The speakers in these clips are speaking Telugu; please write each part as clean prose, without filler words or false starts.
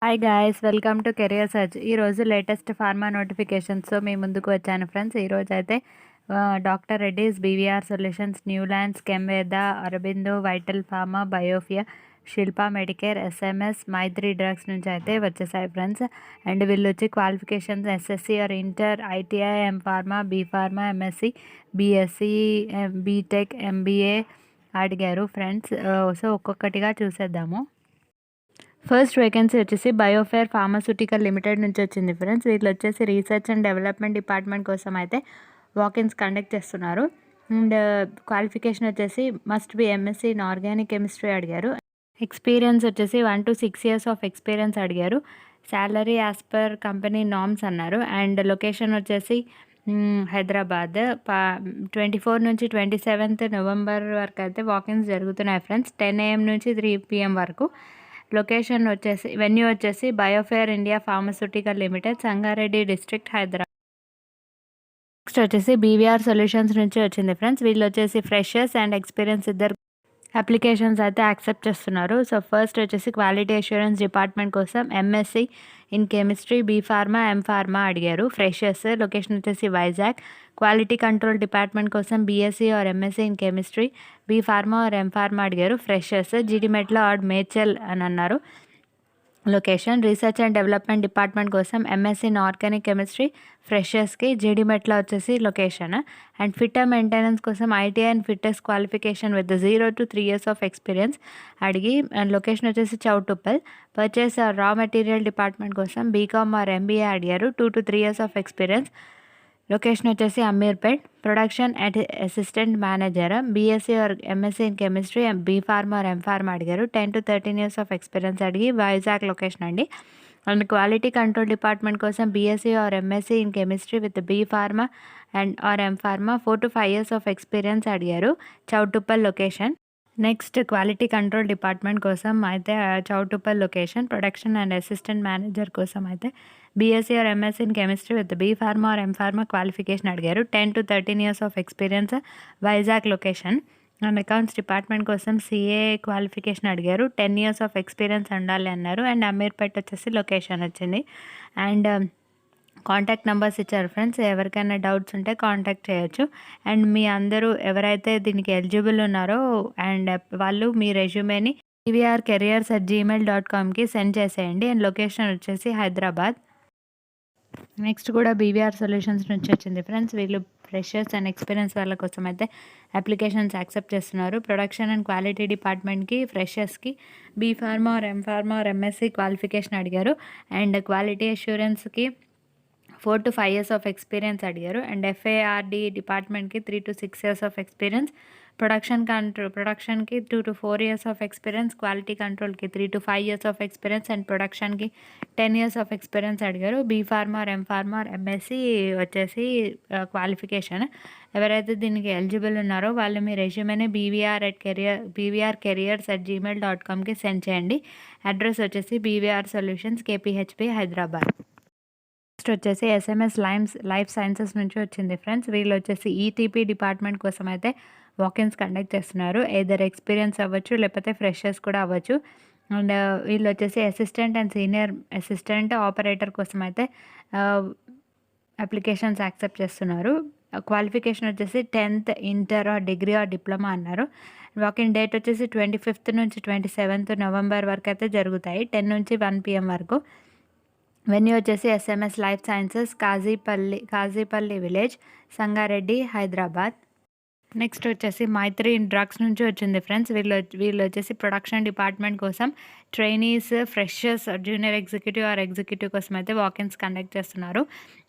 Hi guys, welcome to career search. ఈరోజు లేటెస్ట్ ఫార్మా నోటిఫికేషన్స్తో మీ ముందుకు వచ్చాను ఫ్రెండ్స్. ఈరోజు అయితే doctor Reddy's, BVR solutions, Newlands, Chemveda, Aurobindo, vital pharma, Biophore, Shilpa Medicare, SMS, Maitri drugs నుంచి అయితే వచ్చేసాయి ఫ్రెండ్స్. అండ్ వీళ్ళు వచ్చి qualifications SSC or inter, ITI, M pharma, B pharma, MSc, BSc, BTech, MBA అడిగారు ఫ్రెండ్స్. సో ఒక్కొక్కటిగా చూసేద్దాము. ఫస్ట్ వేకెన్సీ వచ్చేసి బయోఫేర్ ఫార్మాస్యూటికల్ లిమిటెడ్ నుంచి వచ్చింది ఫ్రెండ్స్. వీళ్ళు వచ్చేసి రీసెర్చ్ అండ్ డెవలప్మెంట్ డిపార్ట్మెంట్ కోసం అయితే వాకిన్స్ కండక్ట్ చేస్తున్నారు. అండ్ క్వాలిఫికేషన్ వచ్చేసి must be MSc in organic chemistry అడిగారు. ఎక్స్పీరియన్స్ వచ్చేసి 1 to 6 years ఆఫ్ ఎక్స్పీరియన్స్ అడిగారు. Salary as per company norms అన్నారు. అండ్ లొకేషన్ వచ్చేసి హైదరాబాద్. 24 నుంచి 27th November వరకు అయితే వాకిన్స్ జరుగుతున్నాయి ఫ్రెండ్స్. 10 AM నుంచి 3 PM వరకు. లొకేషన్ వచ్చేసి వెన్యూ వచ్చేసి Biophore India pharmaceutical limited, Sangareddy district, Hyderabad. Next వచ్చేసి బీవీఆర్ సొల్యూషన్స్ నుంచి వచ్చింది ఫ్రెండ్స్. వీళ్ళు వచ్చేసి ఫ్రెషర్స్ అండ్ ఎక్స్పీరియన్స్ ఇద్దరు అప్లికేషన్స్ అయితే యాక్సెప్ట్ చేస్తున్నారు. సో ఫస్ట్ వచ్చేసి క్వాలిటీ అష్యూరెన్స్ డిపార్ట్మెంట్ కోసం MSc in chemistry, B pharma, M pharma అడిగారు. ఫ్రెషర్స్. లొకేషన్ వచ్చేసి వైజాగ్. క్వాలిటీ కంట్రోల్ డిపార్ట్మెంట్ కోసం BSc or MSc in chemistry, B pharma or M pharma అడిగారు. ఫ్రెషర్స్. జీడిమెట్ల ఆర్ మేడ్చల్ అని అన్నారు. Location research and development department కోసం ఎంఎస్సీ ఇన్ ఆర్గానిక్ కెమిస్ట్రీ, ఫ్రెషర్స్కి జీడిమెట్ల వచ్చేసి లొకేషన్. అండ్ ఫిట్టర్ మెయింటెనెన్స్ కోసం ITI and fitters qualification with 0 to 3 years of experience అడిగి. అండ్ లొకేషన్ వచ్చేసి Choutuppal. Purchase raw material department కోసం బీకామ్ ఆర్ ఎంబీఏ అడిగారు. 2 to 3 years of experience. Location వచ్చేసి Ameerpet. Production assistant manager, BSc or MSc in chemistry, B pharma or M pharma అడిగారు. 10 to 13 years ఆఫ్ ఎక్స్పీరియన్స్ అడిగి. వైజాగ్ లొకేషన్ అండి. అండ్ క్వాలిటీ కంట్రోల్ డిపార్ట్మెంట్ కోసం BSc or MSc in chemistry with B pharma and or M pharma, 4 to 5 years of experience అడిగారు. Choutuppal location. Next quality control department కోసం అయితే Choutuppal location. Production and assistant manager కోసం అయితే BSc or MSc in chemistry with B pharma or M pharma qualification అడిగారు. 10 to 13 years of experience, Vizag location. And accounts department కోసం సిఏ క్వాలిఫికేషన్ అడిగారు. 10 years ఆఫ్ ఎక్స్పీరియన్స్ ఉండాలి అన్నారు. అండ్ అమీర్పేట్ వచ్చేసి లొకేషన్ వచ్చింది. అండ్ కాంటాక్ట్ నెంబర్స్ ఇచ్చారు ఫ్రెండ్స్. ఎవరికైనా డౌట్స్ ఉంటే కాంటాక్ట్ చేయొచ్చు. అండ్ మీ అందరూ ఎవరైతే దీనికి ఎలిజిబుల్ ఉన్నారో అండ్ వాళ్ళు మీ రెజ్యూమేని bvrcareers@gmail.comకి సెండ్ చేసేయండి. అండ్ లొకేషన్ వచ్చేసి హైదరాబాద్. నెక్స్ట్ కూడా బీవీఆర్ సొల్యూషన్స్ నుంచి వచ్చింది ఫ్రెండ్స్. వీళ్ళు ఫ్రెషర్స్ అండ్ ఎక్స్పీరియన్స్ వాళ్ళ కోసం అయితే అప్లికేషన్స్ యాక్సెప్ట్ చేస్తున్నారు. ప్రొడక్షన్ అండ్ క్వాలిటీ డిపార్ట్మెంట్కి ఫ్రెషర్స్కి B pharma or M pharma or MSc qualification అడిగారు. అండ్ క్వాలిటీ అష్యూరెన్స్కి 4 to 5 years ఆఫ్ ఎక్స్పీరియన్స్ అడిగారు. అండ్ ఎఫ్ఏఆర్డి డిపార్ట్మెంట్కి 3 to 6 years ఆఫ్ ఎక్స్పీరియన్స్. ప్రొడక్షన్కి 2 to 4 years ఆఫ్ ఎక్స్పీరియన్స్. క్వాలిటీ కంట్రోల్కి 3 to 5 years of experience. And ప్రొడక్షన్కి 10 years ఆఫ్ ఎక్స్పీరియన్స్ అడిగారు. B pharma M pharma MSc వచ్చేసి క్వాలిఫికేషన్. ఎవరైతే దీనికి ఎలిజిబుల్ ఉన్నారో వాళ్ళు మీ రెజ్యూమేని bvrcareers@gmail.comకి సెండ్ చేయండి. అడ్రస్ వచ్చేసి బీవీఆర్ సొల్యూషన్స్, కేపీహెచ్పి, హైదరాబాద్. నెక్స్ట్ వచ్చేసి ఎస్ఎంఎస్ లైఫ్ సైన్సెస్ నుంచి వచ్చింది ఫ్రెండ్స్. వీళ్ళు వచ్చేసి ఈటీపీ డిపార్ట్మెంట్ కోసం అయితే వాకిన్స్ కండక్ట్ చేస్తున్నారు. ఏదర్ ఎక్స్పీరియన్స్ అవ్వచ్చు, లేకపోతే ఫ్రెషర్స్ కూడా అవ్వచ్చు. అండ్ వీళ్ళు వచ్చేసి assistant and senior assistant operator కోసం అయితే అప్లికేషన్స్ యాక్సెప్ట్ చేస్తున్నారు. క్వాలిఫికేషన్ వచ్చేసి 10th inter or degree or diploma అన్నారు. వాకిన్ డేట్ వచ్చేసి 25th నుంచి 27th November వరకు అయితే జరుగుతాయి. 10 నుంచి 1 PM వరకు. వెన్యూ వచ్చేసి SMS life sciences, Kazipally village, Sangareddy, Hyderabad. Next వచ్చేసి మైత్రి డ్రగ్స్ నుంచి వచ్చింది ఫ్రెండ్స్. వీళ్ళు వచ్చేసి ప్రొడక్షన్ డిపార్ట్మెంట్ కోసం trainees, freshers, junior executive or executive కోసం అయితే వాకిన్స్ కండక్ట్ చేస్తున్నారు.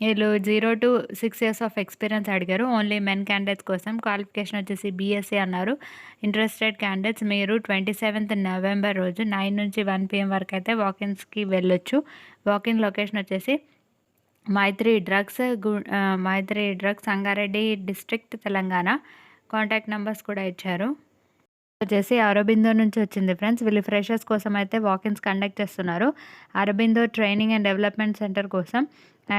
వీళ్ళు 0 to 6 years ఆఫ్ ఎక్స్పీరియన్స్ అడిగారు. ఓన్లీ మెన్ క్యాండిడేట్స్ కోసం. క్వాలిఫికేషన్ వచ్చేసి బీఎస్సీ అన్నారు. ఇంట్రెస్టెడ్ క్యాండిడేట్స్ మీరు 27th November రోజు 9 నుంచి 1 PM వరకు అయితే వాకిన్స్కి వెళ్ళొచ్చు. వాకిన్ లొకేషన్ వచ్చేసి Maitri drugs, Sangareddy district, Telangana. Contact numbers కూడా ఇచ్చారు. వచ్చేసి అరబిందో నుంచి వచ్చింది ఫ్రెండ్స్. వీళ్ళు ఫ్రెషర్స్ కోసం అయితే వాకిన్స్ కండక్ట్ చేస్తున్నారు. Aurobindo training and development centre కోసం.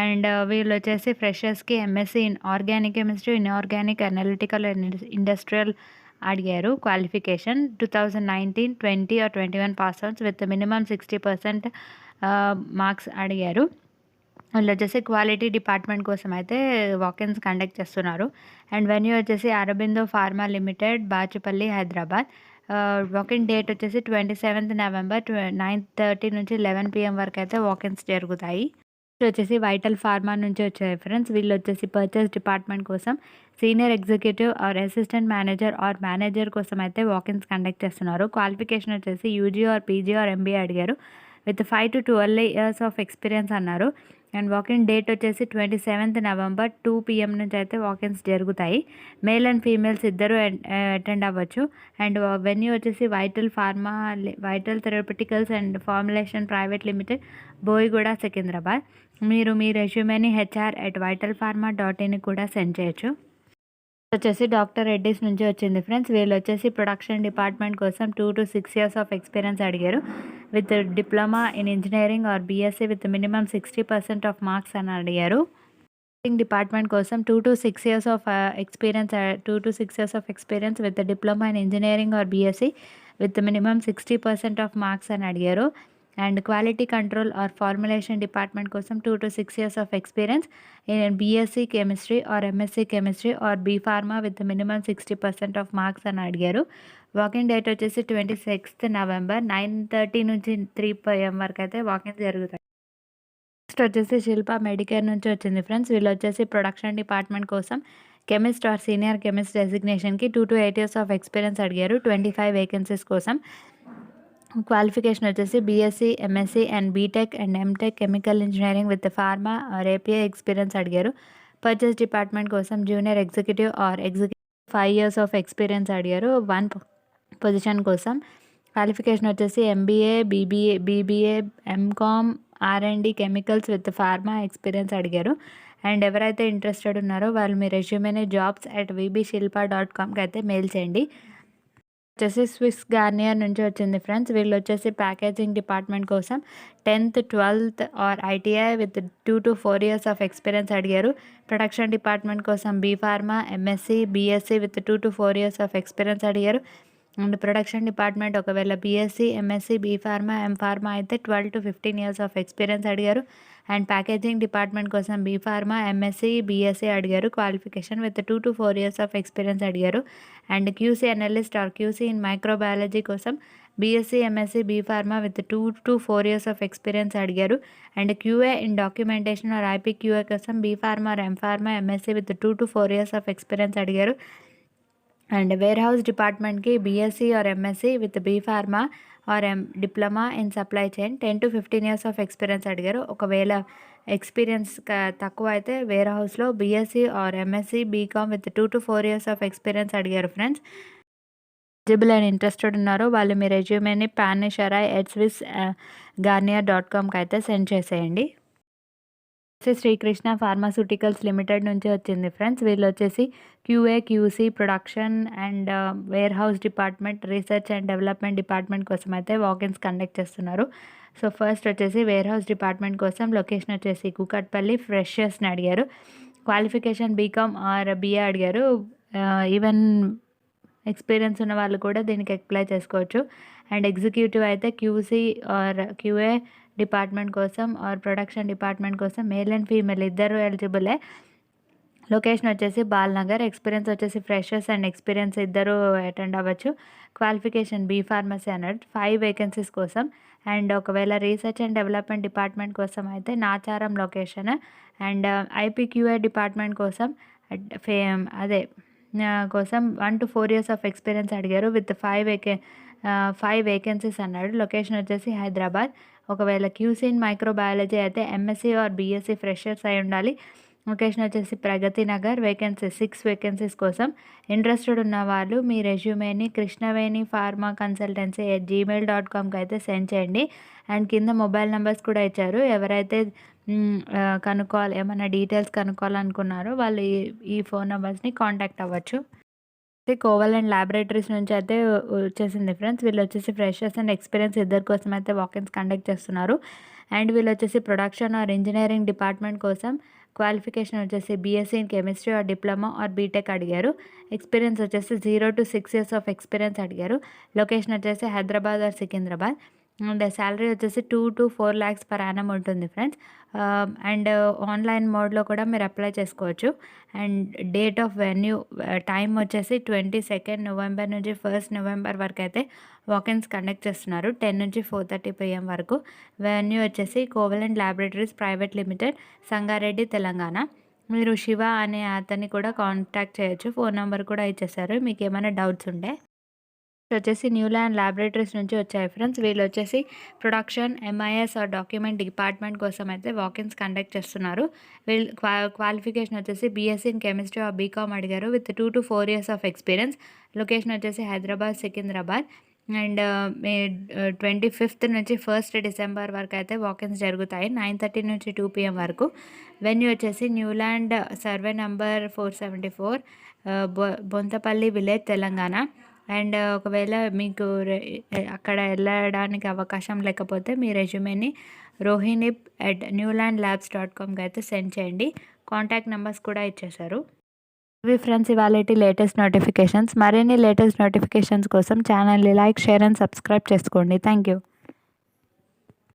అండ్ వీళ్ళు వచ్చేసి ఫ్రెషర్స్కి MSc in organic chemistry, inorganic, analytical and industrial అడిగారు. Qualification 2019, 20 or 21 pass outs with minimum 60% marks అడిగారు. వాళ్ళు వచ్చేసి క్వాలిటీ డిపార్ట్మెంట్ కోసం అయితే వాకిన్స్ కండక్ట్ చేస్తున్నారు. అండ్ వెన్యూ వచ్చేసి Aurobindo pharma limited, Bachupally, Hyderabad. Walk in date వచ్చేసి 27th November 9:30 నుంచి 11 PM వరకు అయితే వాకిన్స్ జరుగుతాయి. వచ్చేసి వైటల్ ఫార్మా నుంచి వచ్చే ఫ్రెండ్స్. వీళ్ళు వచ్చేసి పర్చేస్ డిపార్ట్మెంట్ కోసం senior executive or assistant manager or manager కోసం అయితే వాకిన్స్ కండక్ట్ చేస్తున్నారు. క్వాలిఫికేషన్ వచ్చేసి UG or PG or MBA అడిగారు. With 5 to 12 years of experience అన్నారు. అండ్ వాకిన్ డేట్ వచ్చేసి 27th November 2 PM నుంచి అయితే వాకిన్స్ జరుగుతాయి. మేల్ అండ్ ఫీమేల్స్ ఇద్దరు అటెండ్ అవ్వచ్చు. అండ్ వెన్యూ వచ్చేసి vital pharma, vital therapeuticals and formulation private limited, Boiguda, Secunderabad. మీరు మీ రెజ్యూమేని HR@vitalpharma.in కూడా సెండ్ చేయొచ్చు. వచ్చేసి డాక్టర్ రెడ్డీస్ నుంచి వచ్చింది ఫ్రెండ్స్. వీళ్ళు వచ్చేసి ప్రొడక్షన్ డిపార్ట్మెంట్ కోసం 2 to 6 years ఆఫ్ ఎక్స్పీరియన్స్ అడిగారు. With diploma in engineering or BSc with minimum 60% of marks అని అడిగారు. డిపార్ట్మెంట్ కోసం 2 to 6 years of experience 2 to 6 years of experience with diploma in engineering or BSc with minimum 60% of marks అని అడిగారు. And quality control or formulation department కోసం 2 to 6 years of experience in BSc chemistry or MSc chemistry or B pharma with minimum 60% of marks అని అడిగారు. వాకింగ్ డేట్ వచ్చేసి 26th November 9:30 నుంచి 3 PM వరకు అయితే వాకింగ్ జరుగుతాయి. నెక్స్ట్ వచ్చేసి శిల్ప మెడికేర్ నుంచి వచ్చింది ఫ్రెండ్స్. వీళ్ళు వచ్చేసి ప్రొడక్షన్ డిపార్ట్మెంట్ కోసం కెమిస్ట్ ఆర్ సీనియర్ కెమిస్ట్ డెసిగ్నేషన్కి 2 to 8 years ఆఫ్ ఎక్స్పీరియన్స్ అడిగారు. 25 వేకెన్సీస్ కోసం. క్వాలిఫికేషన్ వచ్చేసి BSc, MSc and BTech and MTech chemical engineering with pharma or API experience అడిగారు. పర్చేస్ డిపార్ట్మెంట్ కోసం junior executive or executive 5 years of experience అడిగారు 1 పొజిషన్ కోసం. క్వాలిఫికేషన్ వచ్చేసి MBA, BBA, MCom, R&D chemicals with pharma experience అడిగారు. అండ్ ఎవరైతే ఇంట్రెస్టెడ్ ఉన్నారో వాళ్ళు మీ రెజ్యూమేని jobs@vbshilpa.comకి అయితే మెయిల్ చేయండి. వచ్చేసి స్విస్ గార్నియర్ నుంచి వచ్చింది ఫ్రెండ్స్. వీళ్ళు వచ్చేసి ప్యాకేజింగ్ డిపార్ట్మెంట్ కోసం 10th, 12th or ITI with 2 to 4 years of experience అడిగారు. ప్రొడక్షన్ డిపార్ట్మెంట్ కోసం B pharma, MSc, BSc with 2 to 4 years of experience అడిగారు. అండ్ ప్రొడక్షన్ డిపార్ట్మెంట్ ఒకవేళ BSc, MSc, B pharma, M pharma అయితే 12 to 15 years ఆఫ్ ఎక్స్పీరియన్స్ అడిగారు. అండ్ ప్యాకేజింగ్ డిపార్ట్మెంట్ కోసం బీ ఫార్మా, ఎంఎస్సీ, బీఎస్సీ అడిగారు. Qualification with 2 to 4 years of experience అడిగారు. And QC analyst or QC in microbiology కోసం BSc, MSc, B pharma with 2 to 4 years of experience అడిగారు. And QA in documentation or IPQA కోసం B pharma, M pharma, MSc with 2 to 4 years of experience అడిగారు. అండ్ వేర్ హౌస్ డిపార్ట్మెంట్కి BSc or MSc with B pharma or diploma in supply chain 10 to 15 years of experience అడిగారు. ఒకవేళ ఎక్స్పీరియన్స్ తక్కువ అయితే వేర్ హౌస్లో BSc or MSc, BCom with 2 to 4 years of experience అడిగారు ఫ్రెండ్స్. ఎలిజిబుల్ అండ్ ఇంట్రెస్టెడ్ ఉన్నారో వాళ్ళు మీ రెజ్యూమేని panisharai@swissgarnier.comకి అయితే సెండ్ చేసేయండి. శ్రీకృష్ణ ఫార్మాస్యూటికల్స్ లిమిటెడ్ నుంచి వచ్చింది ఫ్రెండ్స్. వీళ్ళు వచ్చేసి QA, QC, production and warehouse department, research and development department కోసం అయితే వాకిన్స్ కండక్ట్ చేస్తున్నారు. సో ఫస్ట్ వచ్చేసి వేర్ హౌస్ డిపార్ట్మెంట్ కోసం లొకేషన్ వచ్చేసి కూకట్పల్లి. ఫ్రెషర్స్ని అడిగారు. క్వాలిఫికేషన్ బీకామ్ ఆర్ బీఏ అడిగారు. ఈవెన్ ఎక్స్పీరియన్స్ ఉన్న వాళ్ళు కూడా దీనికి అప్లై చేసుకోవచ్చు. అండ్ ఎగ్జిక్యూటివ్ అయితే క్యూసీ ఆర్ క్యూఏ డిపార్ట్మెంట్ కోసం ఆర్ ప్రొడక్షన్ డిపార్ట్మెంట్ కోసం మేల్ అండ్ ఫీమేల్ ఇద్దరు ఎలిజిబులే. లొకేషన్ వచ్చేసి బాల్నగర్. ఎక్స్పీరియన్స్ వచ్చేసి ఫ్రెషర్స్ అండ్ ఎక్స్పీరియన్స్ ఇద్దరు అటెండ్ అవ్వచ్చు. క్వాలిఫికేషన్ బీ ఫార్మసీ అన్నట్టు 5 వేకెన్సీస్ కోసం. అండ్ ఒకవేళ రీసెర్చ్ అండ్ డెవలప్మెంట్ డిపార్ట్మెంట్ కోసం అయితే Nacharam location. And IPQA department కోసం అదే కోసం 1 to 4 years ఆఫ్ ఎక్స్పీరియన్స్ అడిగారు. విత్ 5 వేకెన్సీస్ అన్నాడు. లొకేషన్ వచ్చేసి హైదరాబాద్. ఒకవేళ క్యూసీ ఇన్ మైక్రోబయాలజీ అయితే ఎంఎస్సీ ఆర్ బీఎస్సీ ఫ్రెషర్స్ అయి ఉండాలి. లొకేషన్ వచ్చేసి ప్రగతి నగర్. వేకెన్సీ 6 వేకెన్సీస్ కోసం. ఇంట్రెస్టెడ్ ఉన్న వాళ్ళు మీ రెజ్యూమేని కృష్ణవేణి ఫార్మా కన్సల్టెన్సీ @gmail.comకి అయితే సెండ్ చేయండి. అండ్ కింద మొబైల్ నెంబర్స్ కూడా ఇచ్చారు. ఎవరైతే ఏమైనా డీటెయిల్స్ కనుక్కోవాలనుకున్నారో వాళ్ళు ఈ ఫోన్ నెంబర్స్ని కాంటాక్ట్ అవ్వచ్చు. కోవలెంట్ ల్యాబొరేటరీస్ నుంచి అయితే వచ్చేసింది ఫ్రెండ్స్. వీళ్ళు వచ్చేసి ఫ్రెషర్స్ అండ్ ఎక్స్పీరియన్స్ ఇద్దరి కోసం అయితే వాకిన్స్ కండక్ట్ చేస్తున్నారు. అండ్ వీళ్ళు వచ్చేసి ప్రొడక్షన్ ఆర్ ఇంజనీరింగ్ డిపార్ట్మెంట్ కోసం క్వాలిఫికేషన్ వచ్చేసి BSc in chemistry or diploma or BTech అడిగారు. ఎక్స్పీరియన్స్ వచ్చేసి 0 to 6 years ఆఫ్ ఎక్స్పీరియన్స్ అడిగారు. లొకేషన్ వచ్చేసి Hyderabad or Secunderabad. And salary వచ్చేసి 2 to 4 lakhs పర్ యానం ఉంటుంది ఫ్రెండ్స్. అండ్ ఆన్లైన్ మోడ్లో కూడా మీరు అప్లై చేసుకోవచ్చు. And date of venue time వచ్చేసి 22 నవంబర్ నుంచి 1 నవంబర్ వరకు అయితే వాకిన్స్ కండక్ట్ చేస్తున్నారు. 10 నుంచి 4:30 PM వరకు. వెన్యూ వచ్చేసి covalent laboratories private limited, Sangareddy, Telangana. మీరు శివ అనే అతన్ని కూడా కాంటాక్ట్ చేయొచ్చు. ఫోన్ నెంబర్ కూడా ఇచ్చేసారు మీకు ఏమైనా డౌట్స్ ఉంటే. వచ్చేసి న్యూలాండ్ ల్యాబొరేటరీస్ నుంచి వచ్చాయి ఫ్రెండ్స్. వీళ్ళు వచ్చేసి production, MIS are document department కోసం అయితే వాకిన్స్ కండక్ట్ చేస్తున్నారు. వీళ్ళు క్వాలిఫికేషన్ వచ్చేసి BSc in chemistry are BCom అడిగారు with 2 to 4 years of experience. Location వచ్చేసి Hyderabad, Secunderabad. And May 25th నుంచి 1st డిసెంబర్ వరకు అయితే వాకిన్స్ జరుగుతాయి. 9:30 నుంచి 2 PM వరకు. వెన్యూ వచ్చేసి Newland, survey number 474, Bonthapalli village, Telangana. And ఒకవేళ మీకు అక్కడ వెళ్ళడానికి అవకాశం లేకపోతే మీ రెజ్యూమేని rohinip@newlandlabs.comకి అయితే సెండ్ చేయండి. కాంటాక్ట్ నెంబర్స్ కూడా ఇచ్చేశారు. ఇవి ఫ్రెండ్స్ ఇవాళటి లేటెస్ట్ నోటిఫికేషన్స్. మరిన్ని లేటెస్ట్ నోటిఫికేషన్స్ కోసం ఛానల్ని లైక్, షేర్ అండ్ సబ్స్క్రైబ్ చేసుకోండి. Thank you.